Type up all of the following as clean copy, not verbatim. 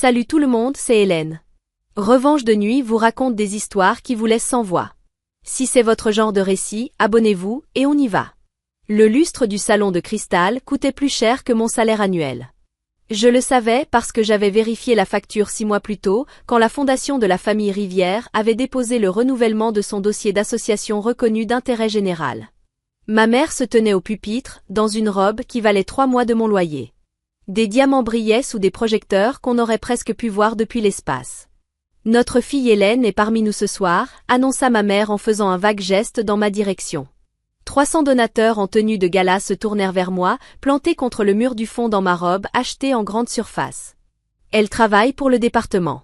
Salut tout le monde, c'est Hélène. Revanche de nuit vous raconte des histoires qui vous laissent sans voix. Si c'est votre genre de récit, abonnez-vous et on y va. Le lustre du salon de cristal coûtait plus cher que mon salaire annuel. Je le savais parce que j'avais vérifié la facture 6 mois plus tôt, quand la fondation de la famille Rivière avait déposé le renouvellement de son dossier d'association reconnue d'intérêt général. Ma mère se tenait au pupitre, dans une robe qui valait 3 mois de mon loyer. Des diamants brillaient sous des projecteurs qu'on aurait presque pu voir depuis l'espace. Notre fille Hélène est parmi nous ce soir, annonça ma mère en faisant un vague geste dans ma direction. 300 donateurs en tenue de gala se tournèrent vers moi, plantés contre le mur du fond dans ma robe achetée en grande surface. Elle travaille pour le département.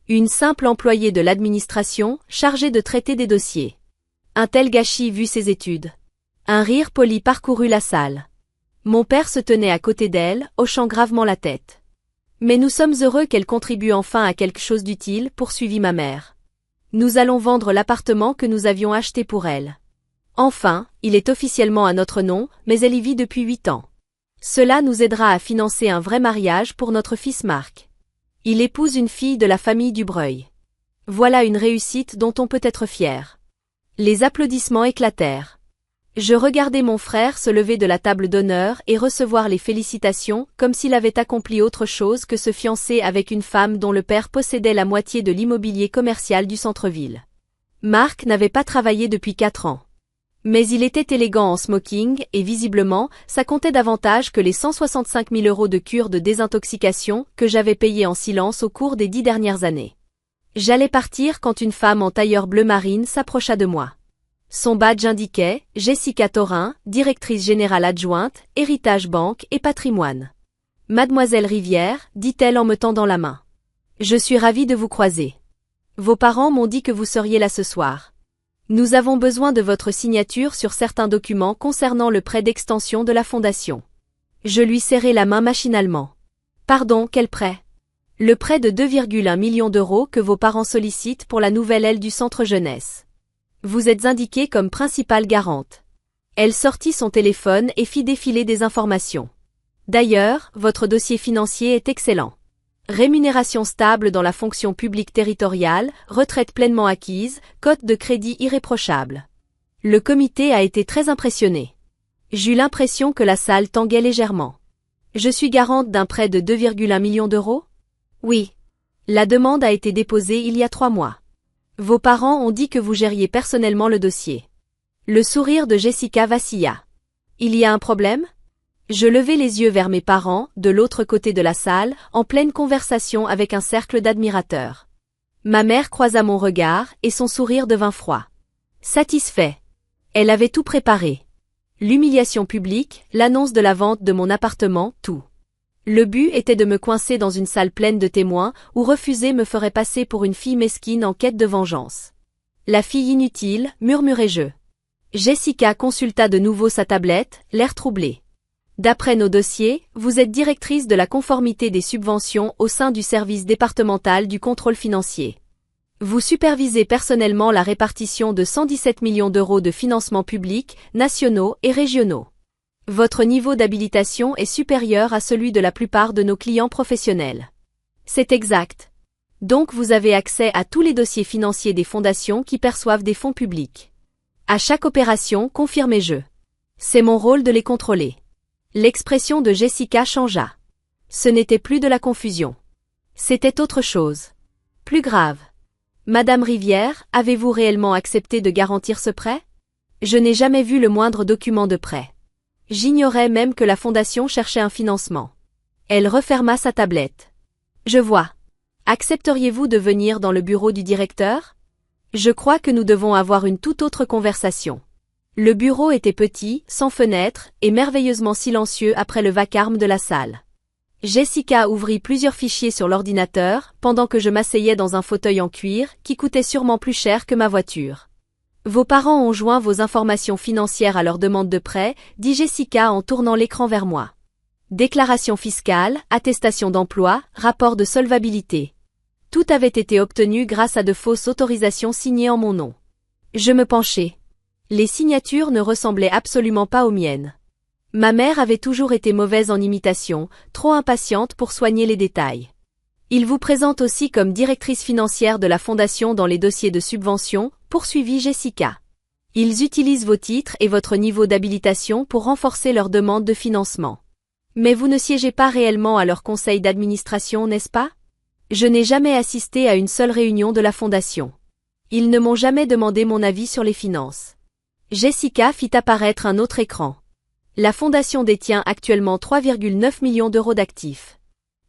Une simple employée de l'administration, chargée de traiter des dossiers. Un tel gâchis vu ses études. Un rire poli parcourut la salle. Mon père se tenait à côté d'elle, hochant gravement la tête. Mais nous sommes heureux qu'elle contribue enfin à quelque chose d'utile, poursuivit ma mère. Nous allons vendre l'appartement que nous avions acheté pour elle. Enfin, il est officiellement à notre nom, mais elle y vit depuis 8 ans. Cela nous aidera à financer un vrai mariage pour notre fils Marc. Il épouse une fille de la famille Dubreuil. Voilà une réussite dont on peut être fier. Les applaudissements éclatèrent. Je regardais mon frère se lever de la table d'honneur et recevoir les félicitations comme s'il avait accompli autre chose que se fiancer avec une femme dont le père possédait la moitié de l'immobilier commercial du centre-ville. Marc n'avait pas travaillé depuis 4 ans. Mais il était élégant en smoking et visiblement, ça comptait davantage que les 165 000 € de cure de désintoxication que j'avais payé en silence au cours des 10 dernières années. J'allais partir quand une femme en tailleur bleu marine s'approcha de moi. Son badge indiquait « Jessica Thorin, directrice générale adjointe, héritage banque et patrimoine ». « Mademoiselle Rivière », dit-elle en me tendant la main. « Je suis ravie de vous croiser. Vos parents m'ont dit que vous seriez là ce soir. Nous avons besoin de votre signature sur certains documents concernant le prêt d'extension de la fondation. » Je lui serrai la main machinalement. « Pardon, quel prêt ? » « Le prêt de 2,1 millions d'euros que vos parents sollicitent pour la nouvelle aile du centre jeunesse. Vous êtes indiquée comme principale garante. » Elle sortit son téléphone et fit défiler des informations. D'ailleurs, votre dossier financier est excellent. Rémunération stable dans la fonction publique territoriale, retraite pleinement acquise, cote de crédit irréprochable. Le comité a été très impressionné. J'eus l'impression que la salle tanguait légèrement. Je suis garante d'un prêt de 2,1 millions d'euros ? Oui. La demande a été déposée il y a 3 mois. Vos parents ont dit que vous gériez personnellement le dossier. Le sourire de Jessica vacilla. Il y a un problème ? Je levai les yeux vers mes parents, de l'autre côté de la salle, en pleine conversation avec un cercle d'admirateurs. Ma mère croisa mon regard et son sourire devint froid. Satisfait. Elle avait tout préparé. L'humiliation publique, l'annonce de la vente de mon appartement, tout. Le but était de me coincer dans une salle pleine de témoins où refuser me ferait passer pour une fille mesquine en quête de vengeance. La fille inutile, murmurai-je. Jessica consulta de nouveau sa tablette, l'air troublé. D'après nos dossiers, vous êtes directrice de la conformité des subventions au sein du service départemental du contrôle financier. Vous supervisez personnellement la répartition de 117 millions d'euros de financements publics, nationaux et régionaux. Votre niveau d'habilitation est supérieur à celui de la plupart de nos clients professionnels. C'est exact. Donc vous avez accès à tous les dossiers financiers des fondations qui perçoivent des fonds publics. À chaque opération, confirmez-je. C'est mon rôle de les contrôler. L'expression de Jessica changea. Ce n'était plus de la confusion. C'était autre chose. Plus grave. Madame Rivière, avez-vous réellement accepté de garantir ce prêt ? Je n'ai jamais vu le moindre document de prêt. J'ignorais même que la fondation cherchait un financement. Elle referma sa tablette. Je vois. Accepteriez-vous de venir dans le bureau du directeur ? Je crois que nous devons avoir une toute autre conversation. Le bureau était petit, sans fenêtre, et merveilleusement silencieux après le vacarme de la salle. Jessica ouvrit plusieurs fichiers sur l'ordinateur, pendant que je m'asseyais dans un fauteuil en cuir, qui coûtait sûrement plus cher que ma voiture. Vos parents ont joint vos informations financières à leur demande de prêt, dit Jessica en tournant l'écran vers moi. Déclaration fiscale, attestation d'emploi, rapport de solvabilité. Tout avait été obtenu grâce à de fausses autorisations signées en mon nom. Je me penchai. Les signatures ne ressemblaient absolument pas aux miennes. Ma mère avait toujours été mauvaise en imitation, trop impatiente pour soigner les détails. Il vous présente aussi comme directrice financière de la fondation dans les dossiers de subvention, poursuivit Jessica. Ils utilisent vos titres et votre niveau d'habilitation pour renforcer leurs demandes de financement. Mais vous ne siégez pas réellement à leur conseil d'administration, n'est-ce pas? Je n'ai jamais assisté à une seule réunion de la fondation. Ils ne m'ont jamais demandé mon avis sur les finances. Jessica fit apparaître un autre écran. La fondation détient actuellement 3,9 millions d'euros d'actifs.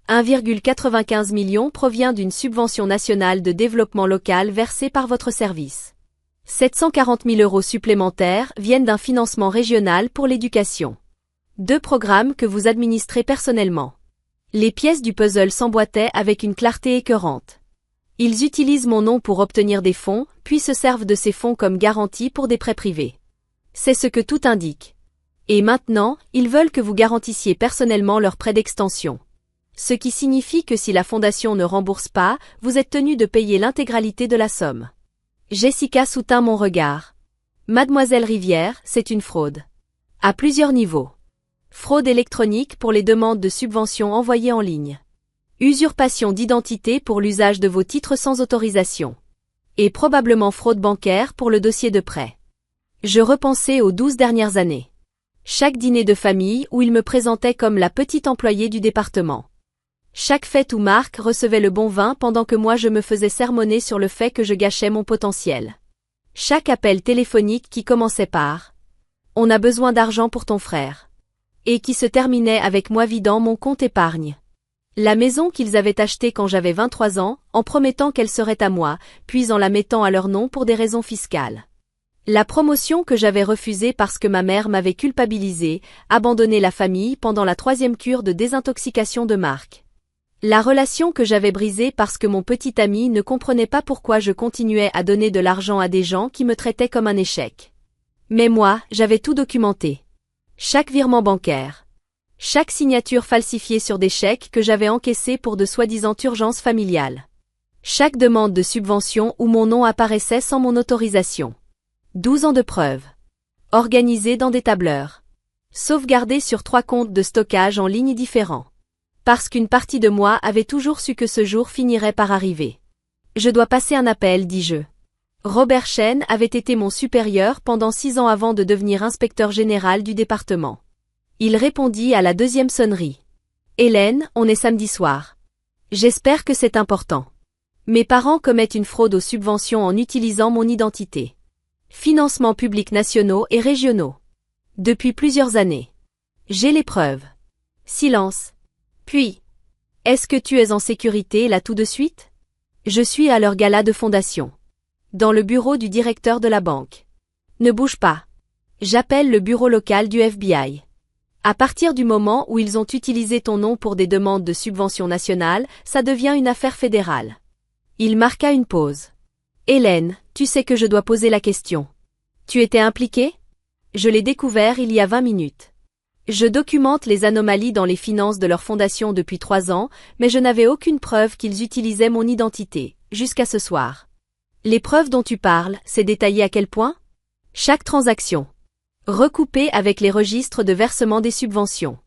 1,95 million provient d'une subvention nationale de développement local versée par votre service. 740 000 euros supplémentaires viennent d'un financement régional pour l'éducation. 2 programmes que vous administrez personnellement. Les pièces du puzzle s'emboîtaient avec une clarté écœurante. Ils utilisent mon nom pour obtenir des fonds, puis se servent de ces fonds comme garantie pour des prêts privés. C'est ce que tout indique. Et maintenant, ils veulent que vous garantissiez personnellement leurs prêts d'extension. Ce qui signifie que si la fondation ne rembourse pas, vous êtes tenu de payer l'intégralité de la somme. Jessica soutint mon regard. Mademoiselle Rivière, c'est une fraude. À plusieurs niveaux. Fraude électronique pour les demandes de subventions envoyées en ligne. Usurpation d'identité pour l'usage de vos titres sans autorisation. Et probablement fraude bancaire pour le dossier de prêt. Je repensais aux 12 dernières années. Chaque dîner de famille où il me présentait comme la petite employée du département. Chaque fête où Marc recevait le bon vin pendant que moi je me faisais sermonner sur le fait que je gâchais mon potentiel. Chaque appel téléphonique qui commençait par « On a besoin d'argent pour ton frère » et qui se terminait avec moi vidant mon compte épargne. La maison qu'ils avaient achetée quand j'avais 23 ans, en promettant qu'elle serait à moi, puis en la mettant à leur nom pour des raisons fiscales. La promotion que j'avais refusée parce que ma mère m'avait culpabilisée, abandonné la famille pendant la 3e cure de désintoxication de Marc. La relation que j'avais brisée parce que mon petit ami ne comprenait pas pourquoi je continuais à donner de l'argent à des gens qui me traitaient comme un échec. Mais moi, j'avais tout documenté. Chaque virement bancaire. Chaque signature falsifiée sur des chèques que j'avais encaissés pour de soi-disant urgences familiales. Chaque demande de subvention où mon nom apparaissait sans mon autorisation. 12 ans de preuves. Organisés dans des tableurs. Sauvegardés sur 3 comptes de stockage en ligne différents. Parce qu'une partie de moi avait toujours su que ce jour finirait par arriver. Je dois passer un appel, dis-je. Robert Chen avait été mon supérieur pendant 6 ans avant de devenir inspecteur général du département. Il répondit à la 2e sonnerie. Hélène, on est samedi soir. J'espère que c'est important. Mes parents commettent une fraude aux subventions en utilisant mon identité. Financements publics nationaux et régionaux. Depuis plusieurs années. J'ai les preuves. Silence. Puis. Est-ce que tu es en sécurité là tout de suite? Je suis à leur gala de fondation. Dans le bureau du directeur de la banque. Ne bouge pas. J'appelle le bureau local du FBI. À partir du moment où ils ont utilisé ton nom pour des demandes de subvention nationale, ça devient une affaire fédérale. Il marqua une pause. Hélène, tu sais que je dois poser la question. Tu étais impliquée? Je l'ai découvert il y a 20 minutes. Je documente les anomalies dans les finances de leur fondation depuis 3 ans, mais je n'avais aucune preuve qu'ils utilisaient mon identité, jusqu'à ce soir. Les preuves dont tu parles, c'est détaillé à quel point? Chaque transaction. Recoupée avec les registres de versement des subventions.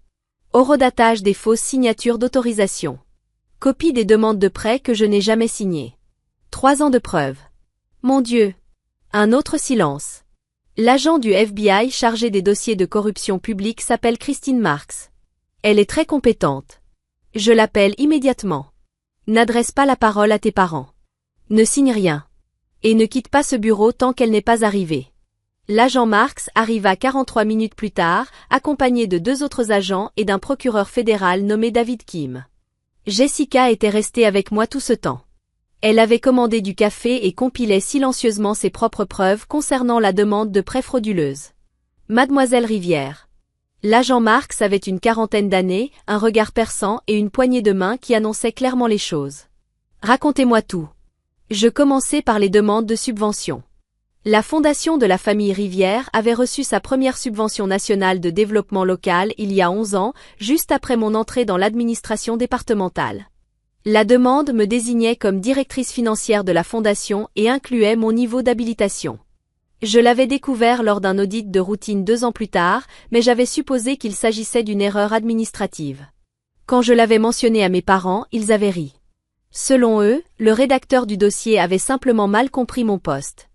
Horodatage des fausses signatures d'autorisation. Copie des demandes de prêt que je n'ai jamais signées. 3 ans de preuves. Mon Dieu! Un autre silence. L'agent du FBI chargé des dossiers de corruption publique s'appelle Christine Marks. Elle est très compétente. Je l'appelle immédiatement. N'adresse pas la parole à tes parents. Ne signe rien. Et ne quitte pas ce bureau tant qu'elle n'est pas arrivée. L'agent Marks arriva 43 minutes plus tard, accompagné de 2 autres agents et d'un procureur fédéral nommé David Kim. Jessica était restée avec moi tout ce temps. Elle avait commandé du café et compilait silencieusement ses propres preuves concernant la demande de prêt frauduleuse. Mademoiselle Rivière. L'agent Marks avait une 40aine d'années, un regard perçant et une poignée de main qui annonçaient clairement les choses. Racontez-moi tout. Je commençais par les demandes de subvention. La fondation de la famille Rivière avait reçu sa première subvention nationale de développement local il y a 11 ans, juste après mon entrée dans l'administration départementale. La demande me désignait comme directrice financière de la fondation et incluait mon niveau d'habilitation. Je l'avais découvert lors d'un audit de routine 2 ans plus tard, mais j'avais supposé qu'il s'agissait d'une erreur administrative. Quand je l'avais mentionné à mes parents, ils avaient ri. Selon eux, le rédacteur du dossier avait simplement mal compris mon poste.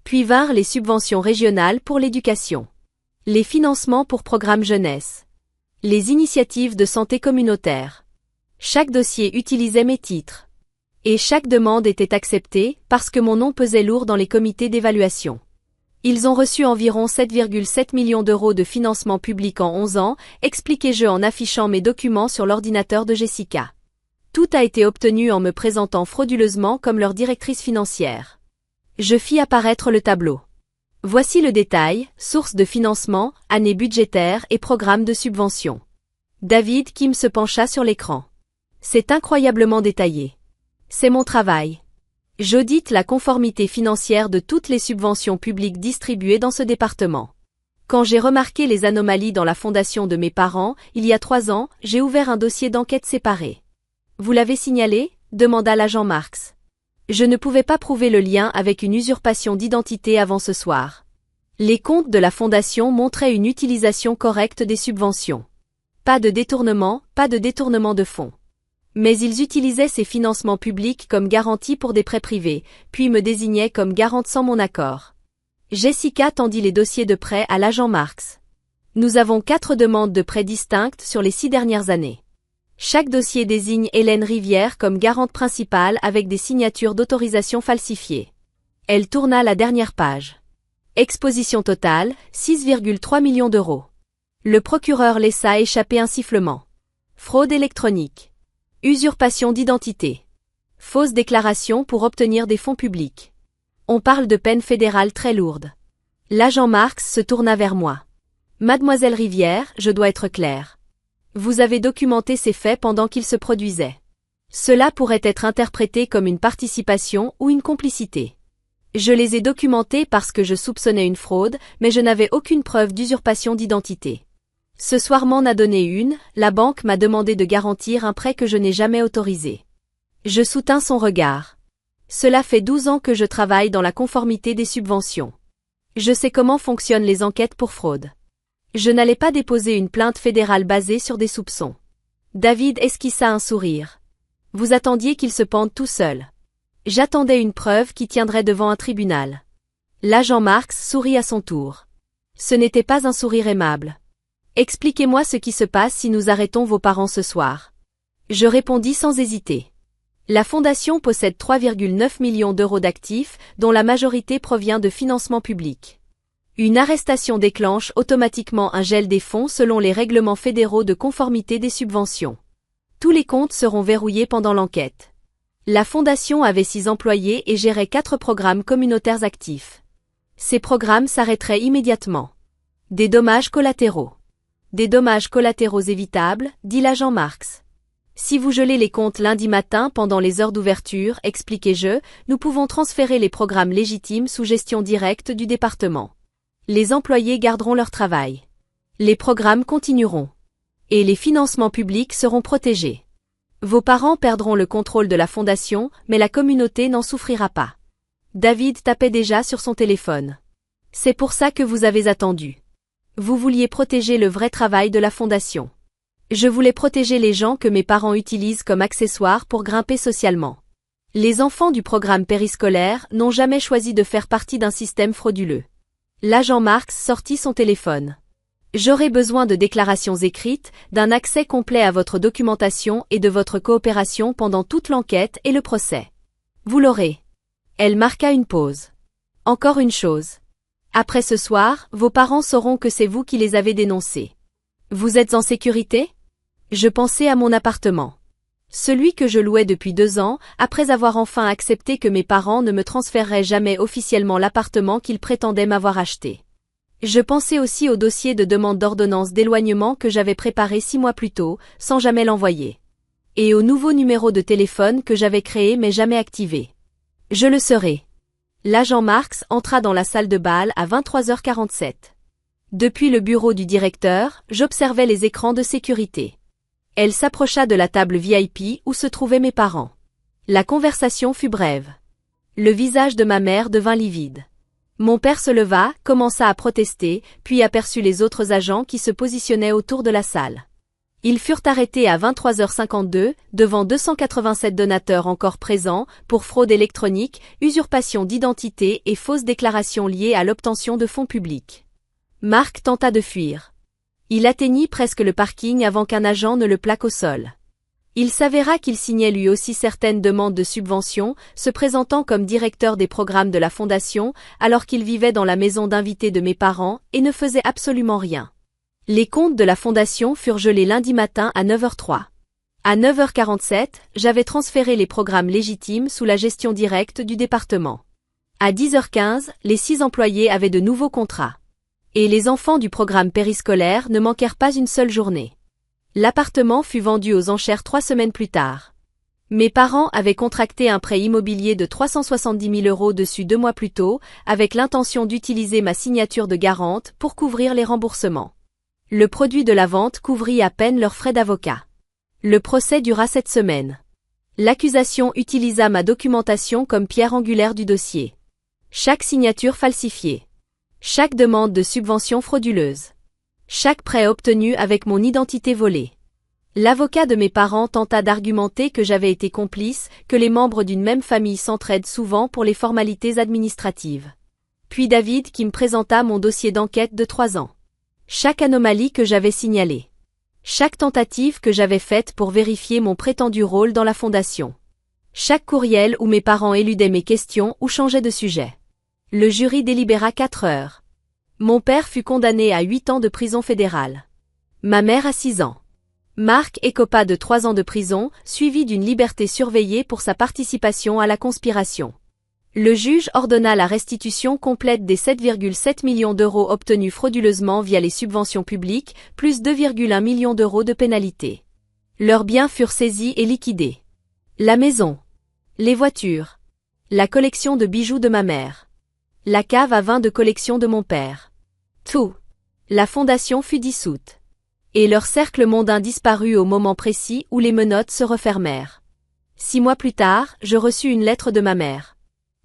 Puis vinrent les subventions régionales pour l'éducation, les financements pour programmes jeunesse, les initiatives de santé communautaire. Chaque dossier utilisait mes titres. Et chaque demande était acceptée parce que mon nom pesait lourd dans les comités d'évaluation. Ils ont reçu environ 7,7 millions d'euros de financement public en 11 ans, expliquai-je en affichant mes documents sur l'ordinateur de Jessica. Tout a été obtenu en me présentant frauduleusement comme leur directrice financière. Je fis apparaître le tableau. Voici le détail, source de financement, année budgétaire et programme de subvention. David Kim se pencha sur l'écran. C'est incroyablement détaillé. C'est mon travail. J'audite la conformité financière de toutes les subventions publiques distribuées dans ce département. Quand j'ai remarqué les anomalies dans la fondation de mes parents, il y a 3 ans, j'ai ouvert un dossier d'enquête séparé. Vous l'avez signalé ? Demanda l'agent Marx. Je ne pouvais pas prouver le lien avec une usurpation d'identité avant ce soir. Les comptes de la fondation montraient une utilisation correcte des subventions. Pas de détournement de fonds. Mais ils utilisaient ces financements publics comme garantie pour des prêts privés, puis me désignaient comme garante sans mon accord. Jessica tendit les dossiers de prêt à l'agent Marx. Nous avons 4 demandes de prêts distinctes sur les 6 dernières années. Chaque dossier désigne Hélène Rivière comme garante principale avec des signatures d'autorisation falsifiées. Elle tourna la dernière page. Exposition totale, 6,3 millions d'euros. Le procureur laissa échapper un sifflement. Fraude électronique. Usurpation d'identité. Fausse déclaration pour obtenir des fonds publics. On parle de peines fédérales très lourdes. L'agent Marx se tourna vers moi. Mademoiselle Rivière, je dois être claire. Vous avez documenté ces faits pendant qu'ils se produisaient. Cela pourrait être interprété comme une participation ou une complicité. Je les ai documentés parce que je soupçonnais une fraude, mais je n'avais aucune preuve d'usurpation d'identité. Ce soir m'en a donné une, la banque m'a demandé de garantir un prêt que je n'ai jamais autorisé. Je soutins son regard. Cela fait 12 ans que je travaille dans la conformité des subventions. Je sais comment fonctionnent les enquêtes pour fraude. Je n'allais pas déposer une plainte fédérale basée sur des soupçons. David esquissa un sourire. Vous attendiez qu'il se pende tout seul. J'attendais une preuve qui tiendrait devant un tribunal. L'agent Marx sourit à son tour. Ce n'était pas un sourire aimable. Expliquez-moi ce qui se passe si nous arrêtons vos parents ce soir. Je répondis sans hésiter. La Fondation possède 3,9 millions d'euros d'actifs, dont la majorité provient de financements publics. Une arrestation déclenche automatiquement un gel des fonds selon les règlements fédéraux de conformité des subventions. Tous les comptes seront verrouillés pendant l'enquête. La Fondation avait 6 employés et gérait 4 programmes communautaires actifs. Ces programmes s'arrêteraient immédiatement. Des dommages collatéraux. Des dommages collatéraux évitables, dit l'agent Marx. Si vous gelez les comptes lundi matin pendant les heures d'ouverture, expliquai-je, nous pouvons transférer les programmes légitimes sous gestion directe du département. Les employés garderont leur travail. Les programmes continueront. Et les financements publics seront protégés. Vos parents perdront le contrôle de la fondation, mais la communauté n'en souffrira pas. David tapait déjà sur son téléphone. C'est pour ça que vous avez attendu. Vous vouliez protéger le vrai travail de la fondation. Je voulais protéger les gens que mes parents utilisent comme accessoires pour grimper socialement. Les enfants du programme périscolaire n'ont jamais choisi de faire partie d'un système frauduleux. L'agent Marx sortit son téléphone. J'aurai besoin de déclarations écrites, d'un accès complet à votre documentation et de votre coopération pendant toute l'enquête et le procès. Vous l'aurez. Elle marqua une pause. Encore une chose. Après ce soir, vos parents sauront que c'est vous qui les avez dénoncés. Vous êtes en sécurité ? Je pensais à mon appartement. Celui que je louais depuis 2 ans, après avoir enfin accepté que mes parents ne me transféreraient jamais officiellement l'appartement qu'ils prétendaient m'avoir acheté. Je pensais aussi au dossier de demande d'ordonnance d'éloignement que j'avais préparé 6 mois plus tôt, sans jamais l'envoyer. Et au nouveau numéro de téléphone que j'avais créé mais jamais activé. Je le serai. L'agent Marx entra dans la salle de bal à 23h47. Depuis le bureau du directeur, j'observais les écrans de sécurité. Elle s'approcha de la table VIP où se trouvaient mes parents. La conversation fut brève. Le visage de ma mère devint livide. Mon père se leva, commença à protester, puis aperçut les autres agents qui se positionnaient autour de la salle. Ils furent arrêtés à 23h52, devant 287 donateurs encore présents, pour fraude électronique, usurpation d'identité et fausses déclarations liées à l'obtention de fonds publics. Marc tenta de fuir. Il atteignit presque le parking avant qu'un agent ne le plaque au sol. Il s'avéra qu'il signait lui aussi certaines demandes de subventions, se présentant comme directeur des programmes de la fondation, alors qu'il vivait dans la maison d'invités de mes parents et ne faisait absolument rien. Les comptes de la fondation furent gelés lundi matin à 9h03. À 9h47, j'avais transféré les programmes légitimes sous la gestion directe du département. À 10h15, les 6 employés avaient de nouveaux contrats. Et les enfants du programme périscolaire ne manquèrent pas une seule journée. L'appartement fut vendu aux enchères 3 semaines plus tard. Mes parents avaient contracté un prêt immobilier de 370 000 € dessus 2 mois plus tôt, avec l'intention d'utiliser ma signature de garante pour couvrir les remboursements. Le produit de la vente couvrit à peine leurs frais d'avocat. Le procès dura 7 semaines. L'accusation utilisa ma documentation comme pierre angulaire du dossier. Chaque signature falsifiée. Chaque demande de subvention frauduleuse. Chaque prêt obtenu avec mon identité volée. L'avocat de mes parents tenta d'argumenter que j'avais été complice, que les membres d'une même famille s'entraident souvent pour les formalités administratives. Puis David qui me présenta mon dossier d'enquête de 3 ans. Chaque anomalie que j'avais signalée. Chaque tentative que j'avais faite pour vérifier mon prétendu rôle dans la fondation. Chaque courriel où mes parents éludaient mes questions ou changeaient de sujet. Le jury délibéra 4 heures. Mon père fut condamné à 8 ans de prison fédérale. Ma mère à 6 ans. Marc écopa de 3 ans de prison, suivi d'une liberté surveillée pour sa participation à la conspiration. Le juge ordonna la restitution complète des 7,7 millions d'euros obtenus frauduleusement via les subventions publiques, plus 2,1 millions d'euros de pénalités. Leurs biens furent saisis et liquidés. La maison. Les voitures. La collection de bijoux de ma mère. La cave à vin de collection de mon père. Tout. La fondation fut dissoute. Et leur cercle mondain disparut au moment précis où les menottes se refermèrent. 6 mois plus tard, je reçus une lettre de ma mère.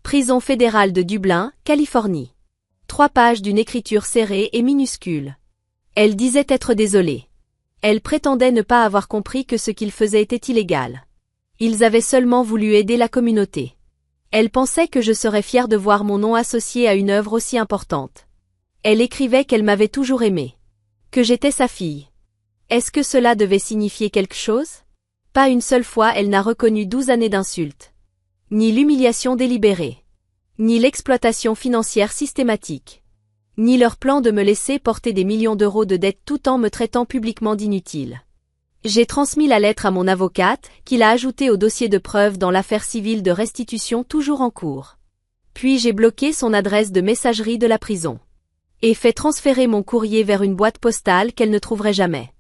Prison fédérale de Dublin, Californie. 3 pages d'une écriture serrée et minuscule. Elle disait être désolée. Elle prétendait ne pas avoir compris que ce qu'ils faisaient était illégal. Ils avaient seulement voulu aider la communauté. Elle pensait que je serais fière de voir mon nom associé à une œuvre aussi importante. Elle écrivait qu'elle m'avait toujours aimée. Que j'étais sa fille. Est-ce que cela devait signifier quelque chose? Pas une seule fois elle n'a reconnu 12 années d'insultes. Ni l'humiliation délibérée. Ni l'exploitation financière systématique. Ni leur plan de me laisser porter des millions d'euros de dettes tout en me traitant publiquement d'inutile. J'ai transmis la lettre à mon avocate, qui l'a ajoutée au dossier de preuve dans l'affaire civile de restitution toujours en cours. Puis j'ai bloqué son adresse de messagerie de la prison. Et fait transférer mon courrier vers une boîte postale qu'elle ne trouverait jamais.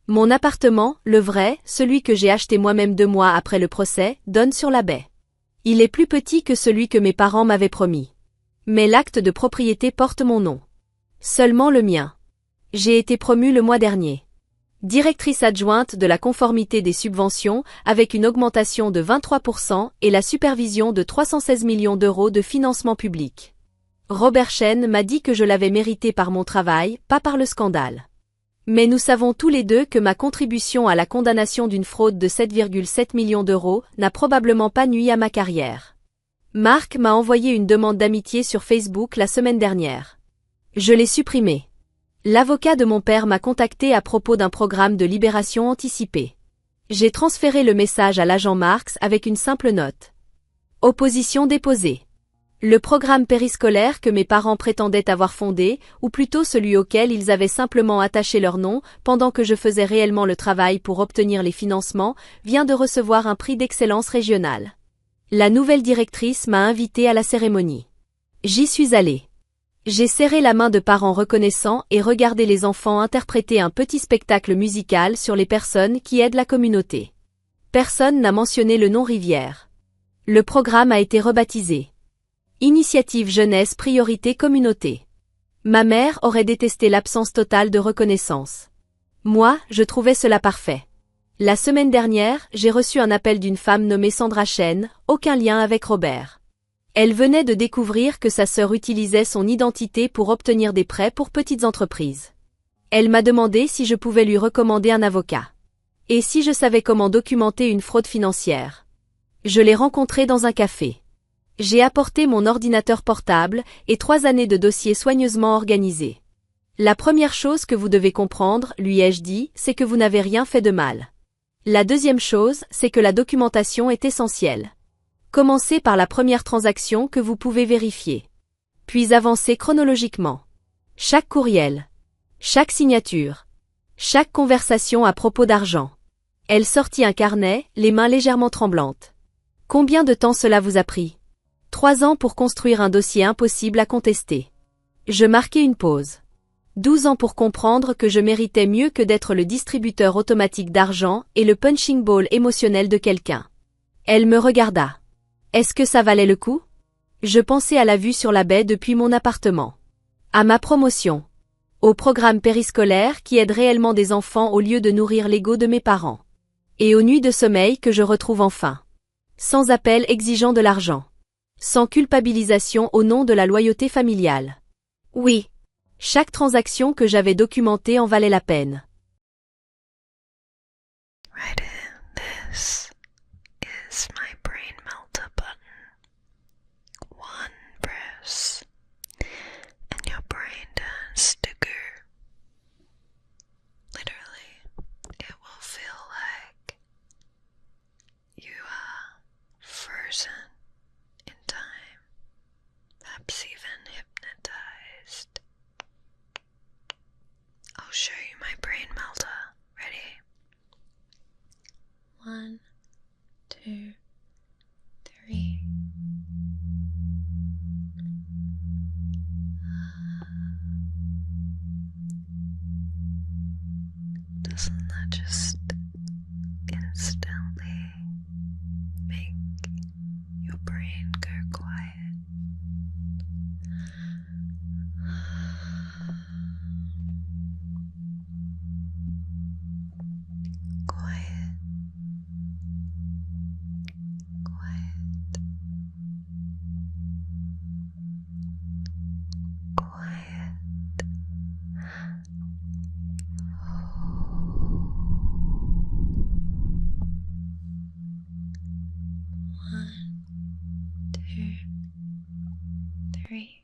Mon appartement, le vrai, celui que j'ai acheté moi-même 2 mois après le procès, donne sur la baie. Il est plus petit que celui que mes parents m'avaient promis. Mais l'acte de propriété porte mon nom. Seulement le mien. J'ai été promue le mois dernier. Directrice adjointe de la conformité des subventions, avec une augmentation de 23% et la supervision de 316 millions d'euros de financement public. Robert Chen m'a dit que je l'avais mérité par mon travail, pas par le scandale. Mais nous savons tous les deux que ma contribution à la condamnation d'une fraude de 7,7 millions d'euros n'a probablement pas nui à ma carrière. Marc m'a envoyé une demande d'amitié sur Facebook la semaine dernière. Je l'ai supprimée. L'avocat de mon père m'a contacté à propos d'un programme de libération anticipée. J'ai transféré le message à l'agent Marx avec une simple note. Opposition déposée. Le programme périscolaire que mes parents prétendaient avoir fondé, ou plutôt celui auquel ils avaient simplement attaché leur nom, pendant que je faisais réellement le travail pour obtenir les financements, vient de recevoir un prix d'excellence régionale. La nouvelle directrice m'a invitée à la cérémonie. J'y suis allée. J'ai serré la main de parents reconnaissants et regardé les enfants interpréter un petit spectacle musical sur les personnes qui aident la communauté. Personne n'a mentionné le nom Rivière. Le programme a été rebaptisé. Initiative Jeunesse Priorité Communauté. Ma mère aurait détesté l'absence totale de reconnaissance. Moi, je trouvais cela parfait. La semaine dernière, j'ai reçu un appel d'une femme nommée Sandra Chen, aucun lien avec Robert. Elle venait de découvrir que sa sœur utilisait son identité pour obtenir des prêts pour petites entreprises. Elle m'a demandé si je pouvais lui recommander un avocat. Et si je savais comment documenter une fraude financière? Je l'ai rencontré dans un café. J'ai apporté mon ordinateur portable et 3 années de dossiers soigneusement organisés. La première chose que vous devez comprendre, lui ai-je dit, c'est que vous n'avez rien fait de mal. La deuxième chose, c'est que la documentation est essentielle. Commencez par la première transaction que vous pouvez vérifier. Puis avancez chronologiquement. Chaque courriel. Chaque signature. Chaque conversation à propos d'argent. Elle sortit un carnet, les mains légèrement tremblantes. Combien de temps cela vous a pris? 3 ans pour construire un dossier impossible à contester. Je marquai une pause. 12 ans pour comprendre que je méritais mieux que d'être le distributeur automatique d'argent et le punching ball émotionnel de quelqu'un. Elle me regarda. Est-ce que ça valait le coup? Je pensais à la vue sur la baie depuis mon appartement. À ma promotion. Au programme périscolaire qui aide réellement des enfants au lieu de nourrir l'ego de mes parents. Et aux nuits de sommeil que je retrouve enfin. Sans appel exigeant de l'argent. Sans culpabilisation au nom de la loyauté familiale. Oui. Chaque transaction que j'avais documentée en valait la peine. Right in, this is my brain melter button. One press, and your brain turns to goo. Literally, it will feel like you are frozen in time, perhaps even hypnotized. I'll show you my brain melter. Ready? 1, 2, 3. Doesn't that just instantly make your brain go quiet? Quiet. Quiet. Quiet. 1, 2, 3.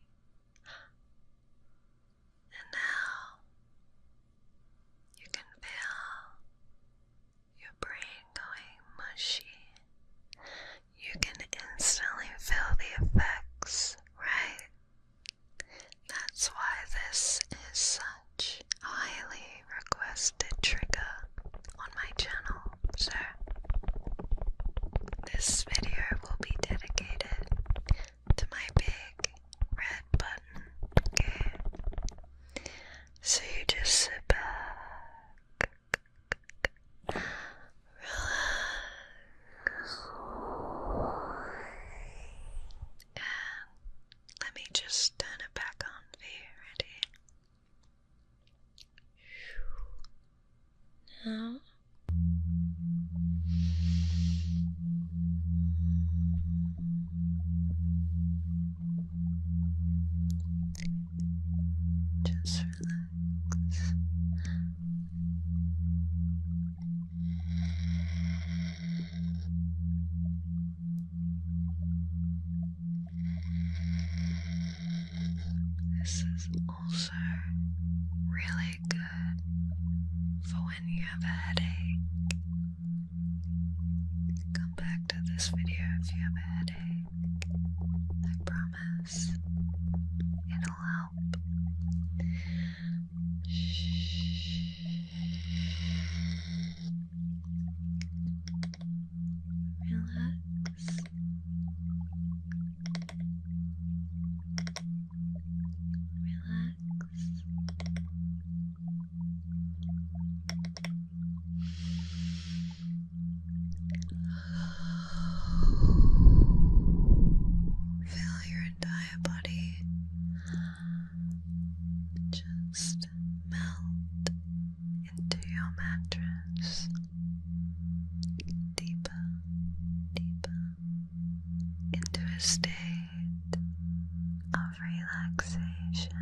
And now you can feel your brain going mushy. You can instantly feel the effects, right? That's why this is such a highly requested trigger on my channel, so this video will be dedicated to my big red button, okay? So you just sit back, relax, and let me just turn it back on for you. Ready? Now. Just relax. This is also really good for when you have a headache. Come back to this video if you have a headache. I promise it'll help. Relax. Relax. Feel your entire body just melt into your mattress. Deeper, deeper into a state of relaxation.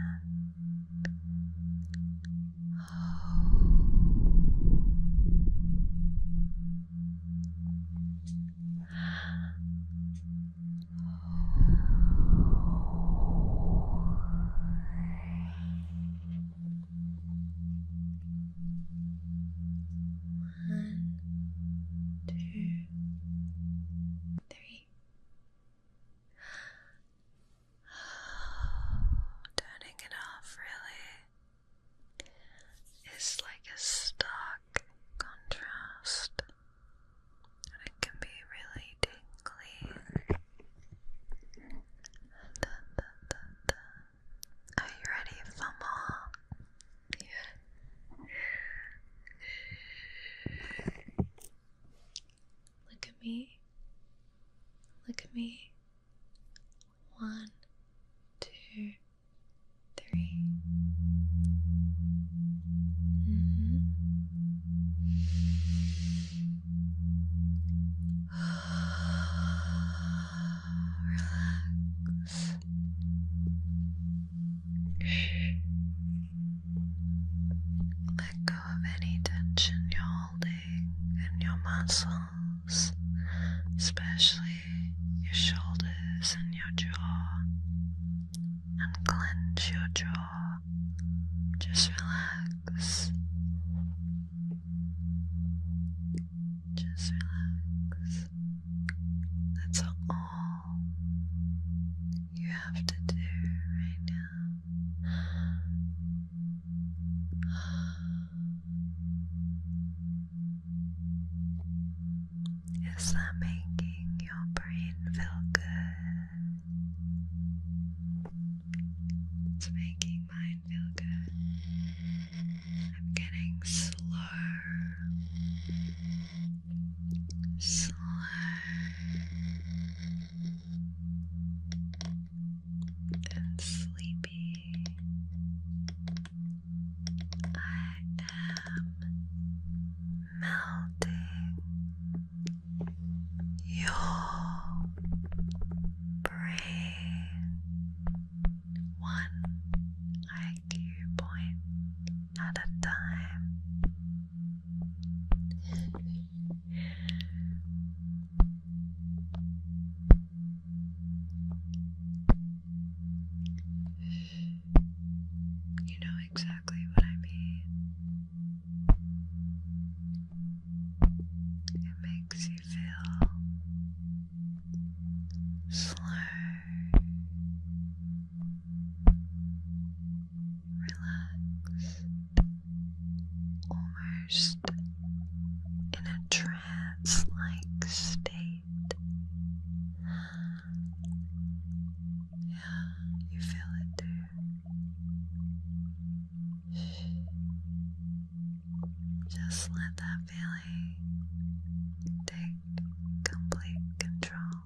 Look at me. 1, 2, 3. Relax. Let go of any tension you're holding in your muscles, especially your shoulders and your jaw, and clench your jaw. Just relax. Just relax. That's all you have to do right now. Is that making your brain feel good? It's making mine feel good. I'm getting slower, and sleepy. I am melting your brain 1 IQ point at a time. You know exactly what I mean. It makes you feel slow, relaxed, almost in a trance-like state. Yeah, you feel it too. Just let that feeling take complete control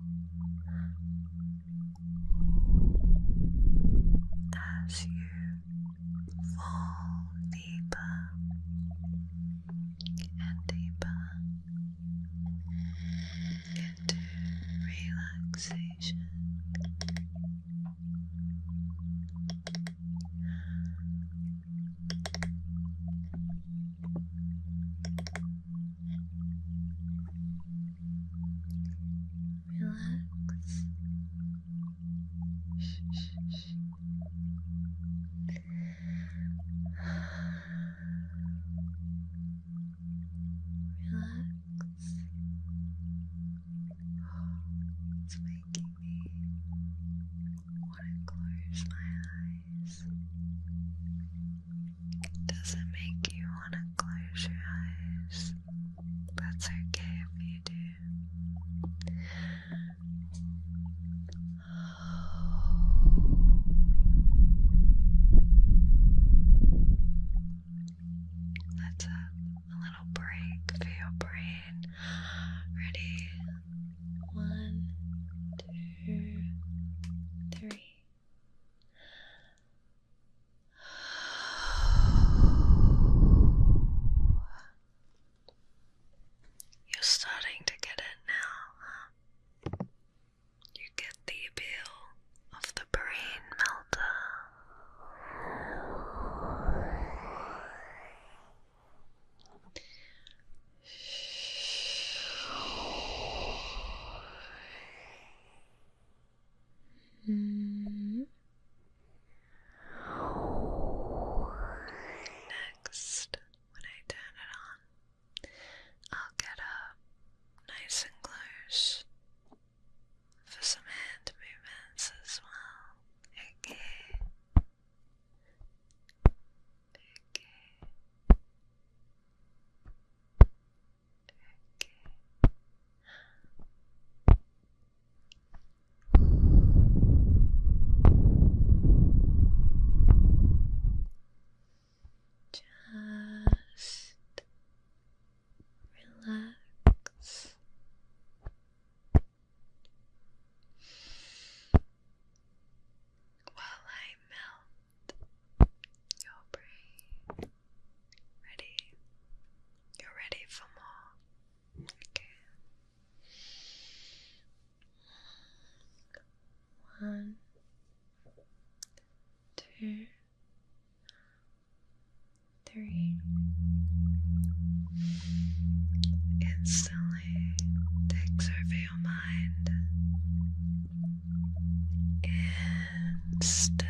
as you fall deeper and deeper into relaxation. Relax. Relax. It's making me want to close my eyes. Does it make you want to close your eyes? That's okay if you do. Let's have a little break for your brain. Ready? 1, 2, 1, 2, 3. Instantly takes over your mind and start